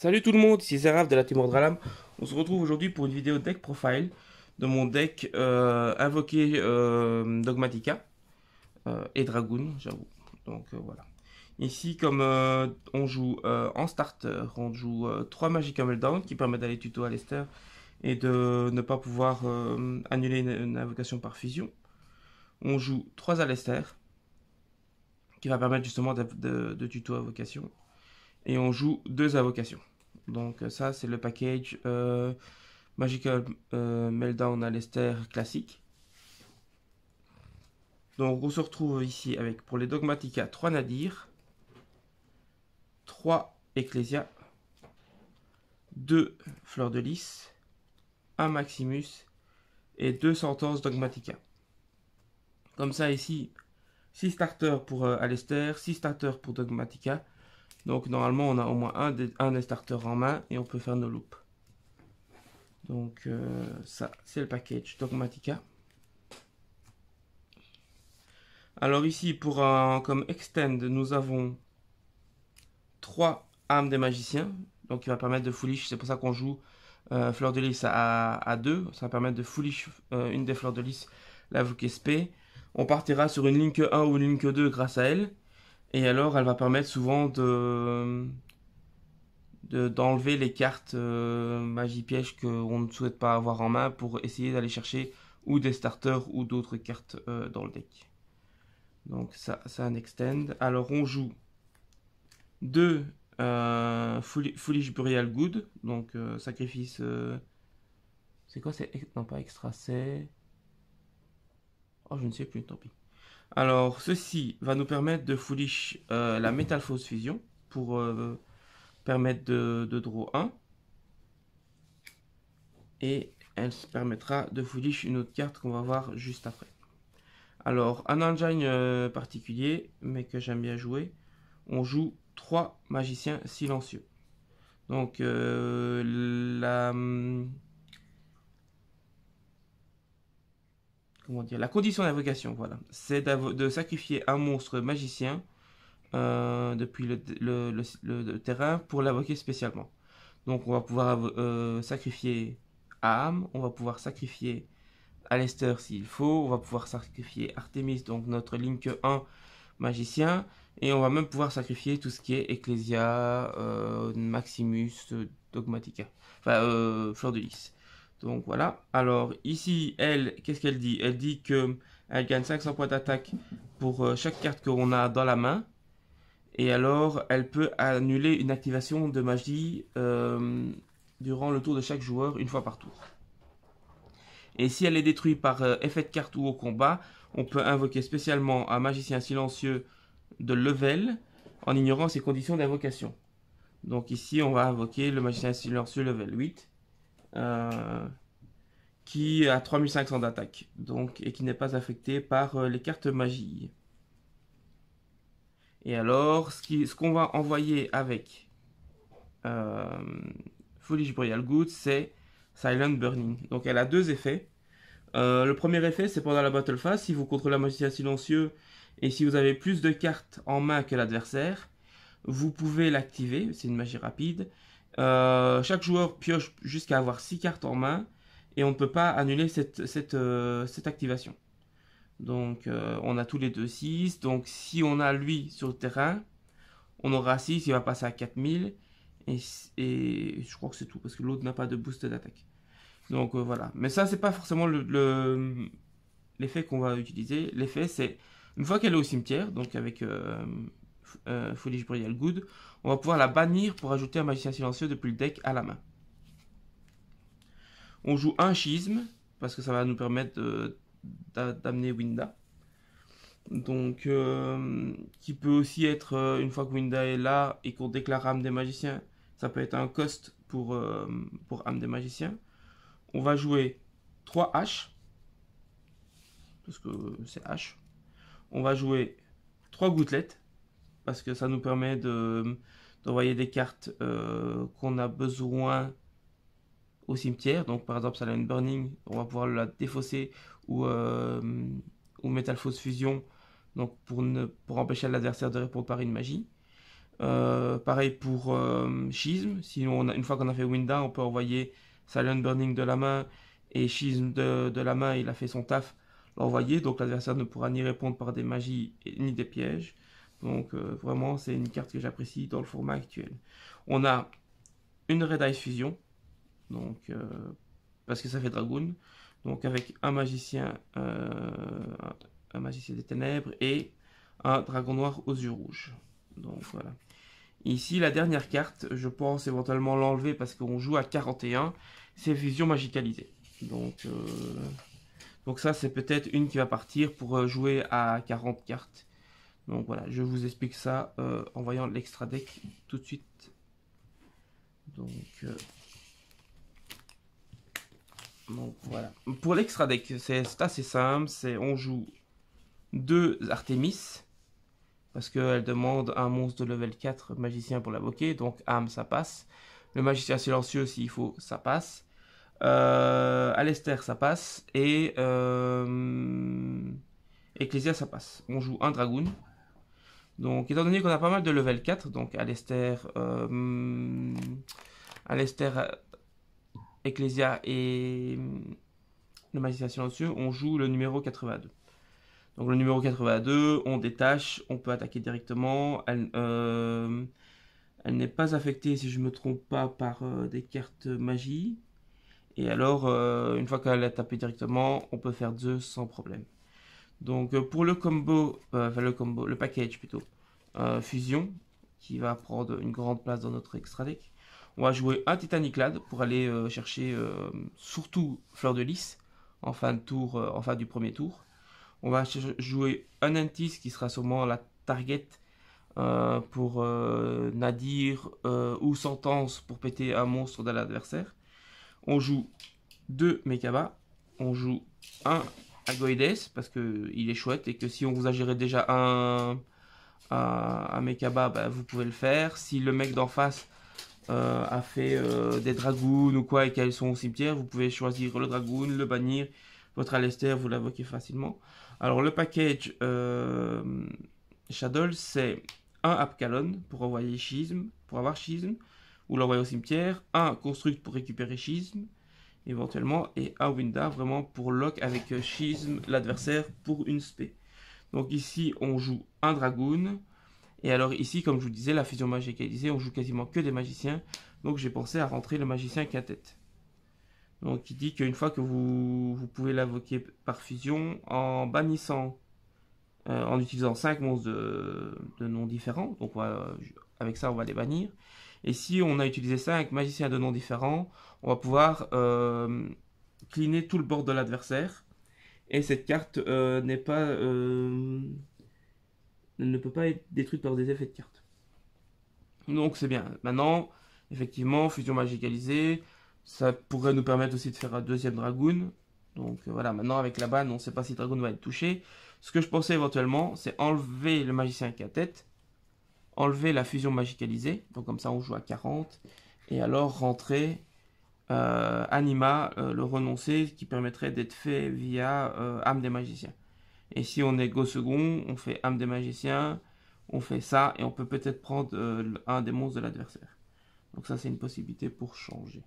Salut tout le monde, ici Zeraf de la Team Ordralam. On se retrouve aujourd'hui pour une vidéo deck profile de mon deck invoqué Dogmatica et Dragoon, j'avoue. Donc voilà. Ici, comme on joue en starter, on joue 3 Magic Meltdown qui permet d'aller tuto à Lester et de ne pas pouvoir annuler une invocation par fusion. On joue 3 Alester qui va permettre justement de tuto invocation. Et on joue 2 invocations. Donc ça c'est le package Magical Meltdown Alester classique. Donc on se retrouve ici avec pour les Dogmatica 3 Nadir, 3 Ecclesia, 2 Fleur de Lys, 1 Maximus et 2 Centaures Dogmatica. Comme ça ici, 6 starters pour Alester, 6 starters pour Dogmatica. Donc normalement on a au moins un des starters en main et on peut faire nos loops. Donc ça c'est le package Dogmatica. Alors ici pour comme extend nous avons 3 armes des magiciens. Donc il va permettre de foolish, c'est pour ça qu'on joue fleur de lys à 2. Ça va permettre de foolish une des fleurs de lys, la SP. On partira sur une link 1 ou une link 2 grâce à elle. Et alors elle va permettre souvent d'enlever les cartes magie piège qu'on ne souhaite pas avoir en main pour essayer d'aller chercher ou des starters ou d'autres cartes dans le deck. Donc ça c'est un extend. Alors on joue 2 Foolish Burial Good, donc sacrifice. C'est quoi? C'est non pas extra, c'est. Oh, je ne sais plus, tant pis. Alors ceci va nous permettre de Foolish la Metal Force Fusion pour permettre de draw 1. Et elle se permettra de Foolish une autre carte qu'on va voir juste après. Alors un engine particulier, mais que j'aime bien jouer, on joue 3 magiciens silencieux. Donc la condition d'invocation, voilà, c'est de sacrifier un monstre magicien depuis le terrain pour l'invoquer spécialement. Donc on va pouvoir sacrifier Aham, on va pouvoir sacrifier Alester s'il faut, on va pouvoir sacrifier Artemis, donc notre Link 1 magicien, et on va même pouvoir sacrifier tout ce qui est Ecclesia, Maximus, Dogmatica, enfin Fleur de Lys. Donc voilà. Alors ici, elle, qu'est-ce qu'elle dit? Elle dit que elle gagne 500 points d'attaque pour chaque carte qu'on a dans la main. Et alors, elle peut annuler une activation de magie durant le tour de chaque joueur, une fois par tour. Et si elle est détruite par effet de carte ou au combat, on peut invoquer spécialement un magicien silencieux de level en ignorant ses conditions d'invocation. Donc ici, on va invoquer le magicien silencieux level 8 qui a 3500 d'attaque et qui n'est pas affecté par les cartes magie. Et alors, ce qu'on va envoyer avec Foolish Burial Good, c'est Silent Burning. Donc elle a 2 effets. Le premier effet, c'est pendant la battle phase, si vous contrôlez un magicien silencieux et si vous avez plus de cartes en main que l'adversaire, vous pouvez l'activer, c'est une magie rapide. Chaque joueur pioche jusqu'à avoir 6 cartes en main et on ne peut pas annuler cette activation. Donc on a tous les deux 6, donc si on a lui sur le terrain, on aura 6, il va passer à 4000 et je crois que c'est tout parce que l'autre n'a pas de boost d'attaque. Donc voilà, mais ça c'est pas forcément l'effet qu'on va utiliser. L'effet c'est une fois qu'elle est au cimetière, donc avec Foolish Burial Good, on va pouvoir la bannir pour ajouter un magicien silencieux depuis le deck à la main. On joue un schisme parce que ça va nous permettre d'amener Winda. Donc qui peut aussi être une fois que Winda est là et qu'on déclare âme des magiciens, ça peut être un cost pour âme des magiciens. On va jouer 3 H parce que c'est H. On va jouer 3 gouttelettes parce que ça nous permet d'envoyer des cartes qu'on a besoin au cimetière. Donc par exemple, Silent Burning, on va pouvoir la défausser ou Metal Force Fusion, donc pour empêcher l'adversaire de répondre par une magie. Pareil pour Schism. Si une fois qu'on a fait Winda, on peut envoyer Silent Burning de la main et Schism de la main, il a fait son taf, l'envoyer. Donc l'adversaire ne pourra ni répondre par des magies ni des pièges. Donc vraiment, c'est une carte que j'apprécie dans le format actuel. On a une Red Ice Fusion, donc parce que ça fait Dragoon. Donc avec un magicien des ténèbres et un dragon noir aux yeux rouges. Donc voilà. Ici, la dernière carte, je pense éventuellement l'enlever parce qu'on joue à 41, c'est Fusion Magicalisée. Donc ça, c'est peut-être une qui va partir pour jouer à 40 cartes. Donc voilà, je vous explique ça en voyant l'extra deck tout de suite. Donc voilà. Pour l'extra deck, c'est assez simple. On joue 2 Artemis. Parce qu'elle demande un monstre de level 4 magicien pour l'invoquer. Donc âme, ça passe. Le magicien silencieux, s'il faut, ça passe. Alester, ça passe. Et Ecclesia, ça passe. On joue un dragoon. Donc étant donné qu'on a pas mal de level 4, donc Alester, Ecclesia et le magicien silencieux, on joue le numéro 82. Donc le numéro 82, on détache, on peut attaquer directement. Elle n'est pas affectée, si je ne me trompe pas, par des cartes magie. Et alors, une fois qu'elle a tapé directement, on peut faire 2 sans problème. Donc pour le combo, le package plutôt, fusion, qui va prendre une grande place dans notre extra deck. On va jouer un Titaniclad pour aller chercher surtout Fleur de Lys en fin de tour, en fin du premier tour. On va jouer un Antis qui sera sûrement la target pour Nadir ou Sentence pour péter un monstre de l'adversaire. On joue 2 Mekaba. On joue un Agoides parce qu'il est chouette et que si on vous a géré déjà un Mekaba, bah, vous pouvez le faire. Si le mec d'en face a fait des dragoons ou quoi et qu'elles sont au cimetière, vous pouvez choisir le dragoon, le bannir. Votre Alester, vous l'invoquez facilement. Alors le package Shadow, c'est un Apkalon pour envoyer Schism, pour avoir Schism, ou l'envoyer au cimetière, un Construct pour récupérer Schism, éventuellement, et un Winda vraiment pour lock avec Schism l'adversaire pour une spé. Donc ici on joue un Dragoon, et alors ici comme je vous disais la fusion magicalisée, on joue quasiment que des magiciens, donc j'ai pensé à rentrer le magicien quintette. Donc il dit qu'une fois que vous pouvez l'invoquer par fusion, en bannissant, en utilisant 5 monstres de noms différents, donc avec ça on va les bannir. Et si on a utilisé 5 magiciens de noms différents, on va pouvoir cleaner tout le board de l'adversaire. Et cette carte ne peut pas être détruite par des effets de carte. Donc c'est bien. Maintenant, effectivement, fusion magicalisée, ça pourrait nous permettre aussi de faire un deuxième Dragoon. Donc voilà, maintenant avec la banne, on ne sait pas si Dragoon va être touché. Ce que je pensais éventuellement, c'est enlever le magicien qui a tête, enlever la fusion magicalisée, donc comme ça on joue à 40, et alors rentrer Anima, le renoncer, qui permettrait d'être fait via âme des magiciens. Et si on est go second, on fait âme des magiciens, on fait ça, et on peut peut-être prendre un des monstres de l'adversaire. Donc ça c'est une possibilité pour changer.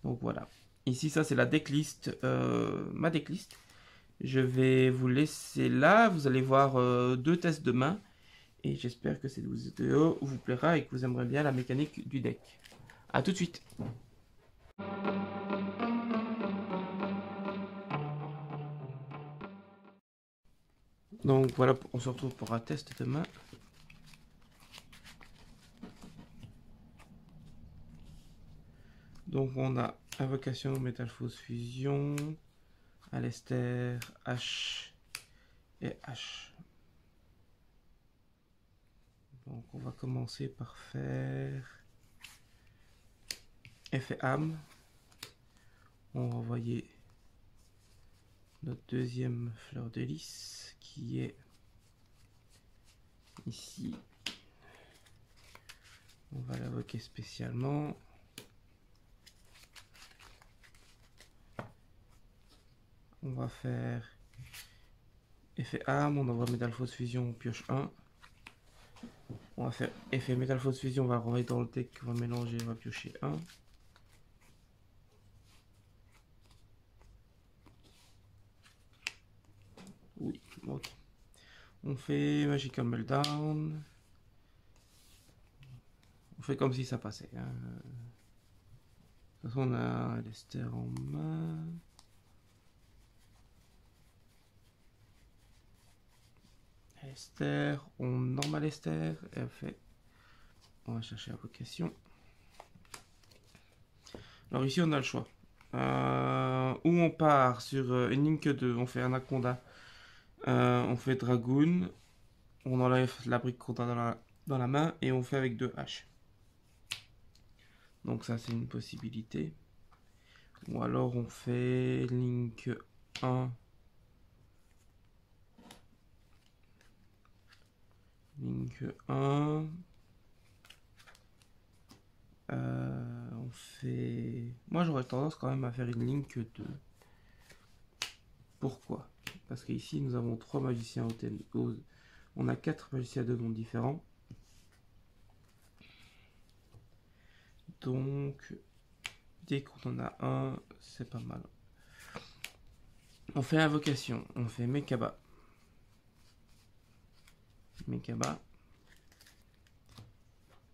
Donc voilà. Ici ça c'est la decklist, ma decklist. Je vais vous laisser là, vous allez voir 2 tests de main. Et j'espère que cette vidéo vous plaira et que vous aimerez bien la mécanique du deck. A tout de suite. Donc voilà, on se retrouve pour un test de main. Donc on a Invocation, Métamorphose Fusion, Alester, H et H. Donc on va commencer par faire effet âme. On va envoyer notre deuxième fleur de lys qui est ici. On va l'invoquer spécialement. On va faire effet âme, on envoie Métamorphose Fusion, on pioche 1. On va faire effet Metal Force Fusion, on va le renvoyer dans le deck, on va mélanger, on va piocher un. Oui, ok. On fait Magical Meltdown. On fait comme si ça passait. Hein. De toute façon, on a Lester en main. Lester, on normal Lester. Et on fait. On va chercher Invocation. Alors ici, on a le choix. Où on part sur une ligne que 2, on fait Anaconda. On fait Dragoon. On enlève la brique qu'on a dans la main et on fait avec 2 haches. Donc ça c'est une possibilité. Ou alors on fait Link 1. Link 1. On fait... Moi j'aurais tendance quand même à faire une Link 2. Pourquoi? Parce qu'ici nous avons 3 magiciens au thème. On a 4 magiciens de noms différents. Donc, dès qu'on en a un, c'est pas mal. On fait invocation, on fait Mekaba. Mekaba.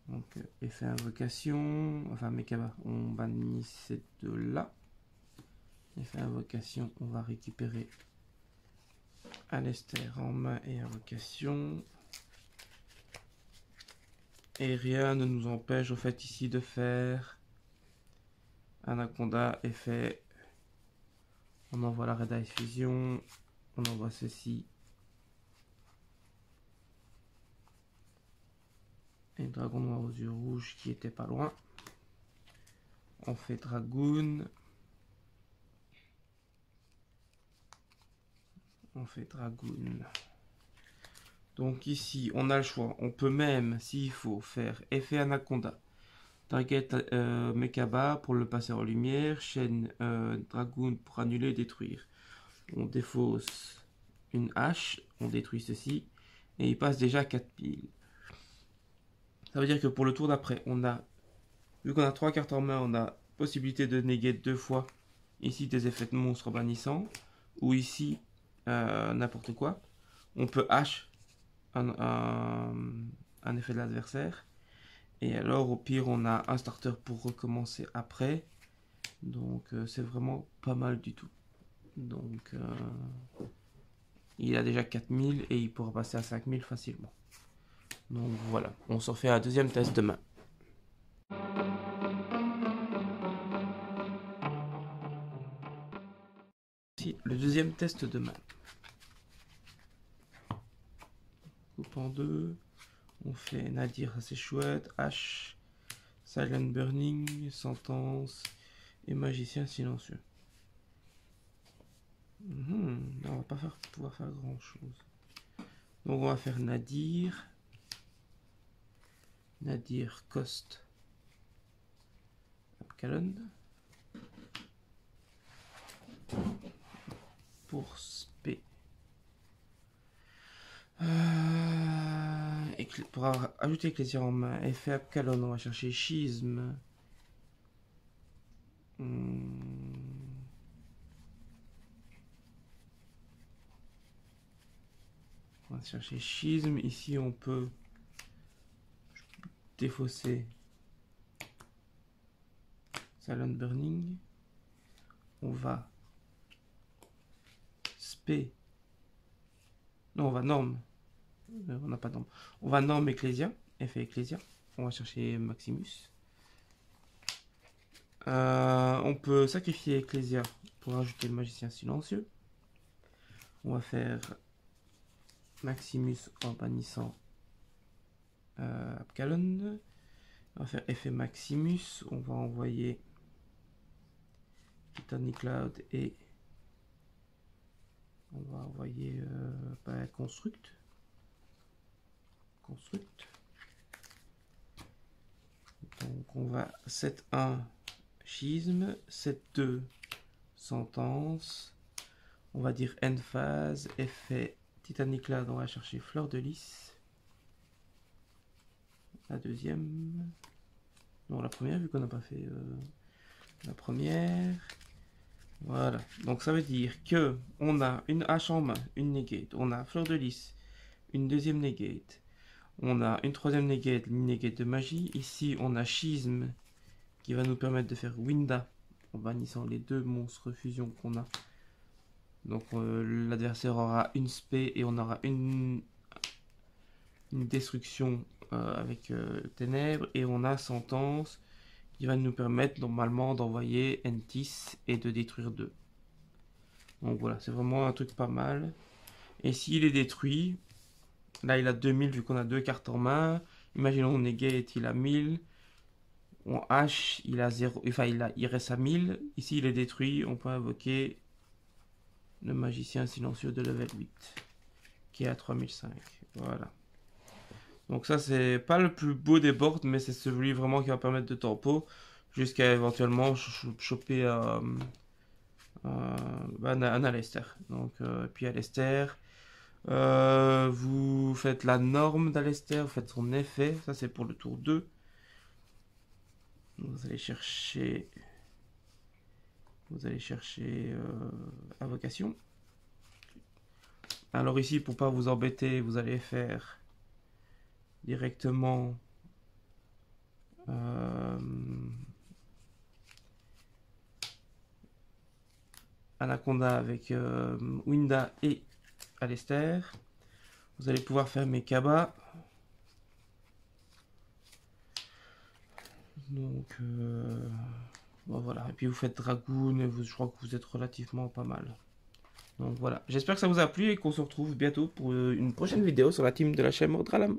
Donc, effet invocation, enfin Mekaba, on bannit ces deux-là. Effet invocation, on va récupérer Alester en main et invocation. Et rien ne nous empêche au fait ici de faire Anaconda, effet. On envoie la Red Eye Fusion. On envoie ceci. Et Dragon Noir aux yeux rouges qui était pas loin. On fait Dragoon. On fait Dragoon. Donc ici, on a le choix. On peut même, s'il faut, faire effet Anaconda. Target Mekaba pour le passer en lumière. Chaîne Dragoon pour annuler et détruire. On défausse une hache. On détruit ceci. Et il passe déjà 4 piles. Ça veut dire que pour le tour d'après, on a, vu qu'on a 3 cartes en main, on a possibilité de néguer 2 fois. Ici, des effets de monstres bannissants. Ou ici, n'importe quoi. On peut hache un effet de l'adversaire. Et alors, au pire, on a un starter pour recommencer après. Donc, c'est vraiment pas mal du tout. Donc, il a déjà 4000 et il pourra passer à 5000 facilement. Donc voilà, on s'en fait un deuxième test demain. Le deuxième test demain. Coupe en deux. On fait Nadir, c'est chouette. H, Silent Burning, Sentence et Magicien silencieux. Là, on va pas pouvoir faire grand chose. Donc on va faire Nadir. Nadir Cost. Abkalon. Pour Spé. Pour ajouter Ecclésia en main, effet Abkalon, on va chercher Schisme. On va chercher Schisme. Ici, on peut défausser Silent Burning. On va Spé. Non, on va Norme. On n'a pas de Norme. On va Norme Ecclésia. Effet Ecclésia. On va chercher Maximus. On peut sacrifier Ecclésia pour ajouter le Magicien silencieux. On va faire Maximus en bannissant Abkalon. On va faire effet Maximus. On va envoyer Titanic Cloud et on va envoyer Construct. Donc on va 7-1 Schisme, 7-2 Sentence. On va dire End Phase, effet Titanic Cloud, on va chercher Fleur de Lys. la deuxième. Non, la première, vu qu'on n'a pas fait la première. Voilà. Donc ça veut dire que on a une hache en main, une negate. On a fleur de lys, une deuxième negate. On a une troisième negate, une negate de magie. Ici, on a schisme qui va nous permettre de faire Winda en bannissant les deux monstres fusion qu'on a. Donc l'adversaire aura une spé et on aura une destruction avec ténèbres. Et on a sentence qui va nous permettre normalement d'envoyer Entis et de détruire 2. Donc voilà, c'est vraiment un truc pas mal. Et s'il est détruit, là il a 2000 vu qu'on a 2 cartes en main. Imaginons negate, il a 1000. On H, il a 0, enfin il reste à 1000. Ici il est détruit, on peut invoquer le magicien silencieux de level 8 qui est à 3005. Voilà. Donc ça c'est pas le plus beau des boards, mais c'est celui vraiment qui va permettre de tempo jusqu'à éventuellement choper un Alester. Donc puis Alester, vous faites la norme d'Alester, vous faites son effet, ça c'est pour le tour 2. Vous allez chercher invocation. Alors ici, pour pas vous embêter, vous allez faire directement Anaconda avec Winda et Alester. Vous allez pouvoir faire mes cabas. Donc bon, voilà. Et puis vous faites Dragoon et je crois que vous êtes relativement pas mal. Donc voilà. J'espère que ça vous a plu et qu'on se retrouve bientôt pour une prochaine vidéo sur la team de la chaîne Mordralam.